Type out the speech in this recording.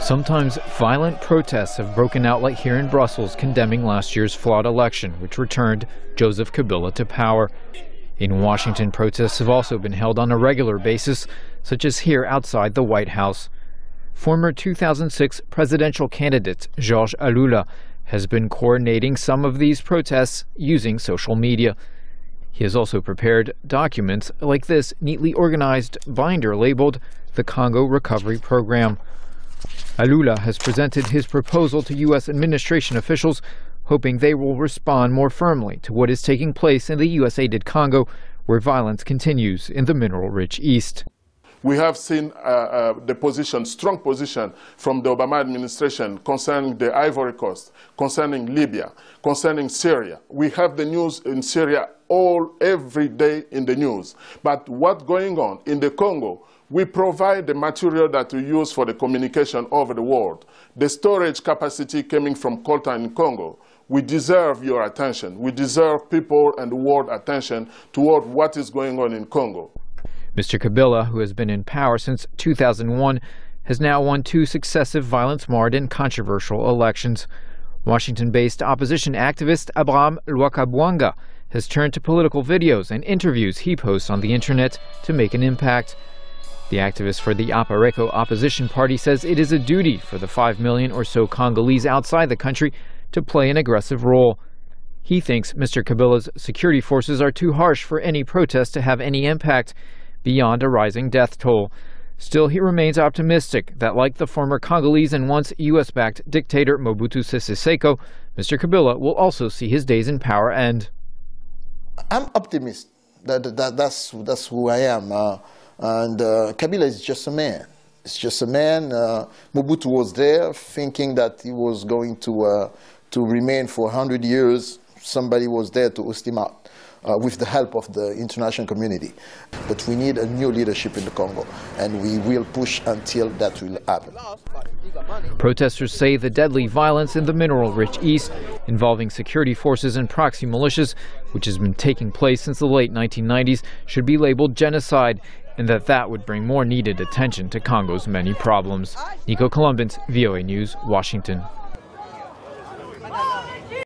Sometimes violent protests have broken out, like here in Brussels, condemning last year's flawed election, which returned Joseph Kabila to power. In Washington, protests have also been held on a regular basis, such as here outside the White House. Former 2006 presidential candidate Georges Alula has been coordinating some of these protests using social media. He has also prepared documents like this neatly organized binder labeled the Congo Recovery Program. Alula has presented his proposal to U.S. administration officials, hoping they will respond more firmly to what is taking place in the U.S.-aided Congo, where violence continues in the mineral-rich east. We have seen strong position from the Obama administration concerning the Ivory Coast, concerning Libya, concerning Syria. We have the news in Syria every day in the news. But what's going on in the Congo? We provide the material that we use for the communication over the world. The storage capacity coming from Colta in Congo. We deserve your attention. We deserve people and the world attention toward what is going on in Congo. Mr. Kabila, who has been in power since 2001, has now won 2 successive violence-marred and controversial elections. Washington-based opposition activist Abraham Lwakabwanga has turned to political videos and interviews he posts on the internet to make an impact. The activist for the Apareko opposition party says it is a duty for the 5 million or so Congolese outside the country to play an aggressive role. He thinks Mr. Kabila's security forces are too harsh for any protest to have any impact beyond a rising death toll. Still, he remains optimistic that, like the former Congolese and once U.S.-backed dictator Mobutu Sese Seko, Mr. Kabila will also see his days in power end. I'm optimist. That's who I am. And Kabila is just a man. It's just a man. Mobutu was there thinking that he was going to remain for 100 years. Somebody was there to host him out with the help of the international community. But we need a new leadership in the Congo, and we will push until that will happen. Protesters say the deadly violence in the mineral-rich east, involving security forces and proxy militias, which has been taking place since the late 1990s, should be labeled genocide, and that would bring more needed attention to Congo's many problems. Nico, Colombant, VOA News, Washington.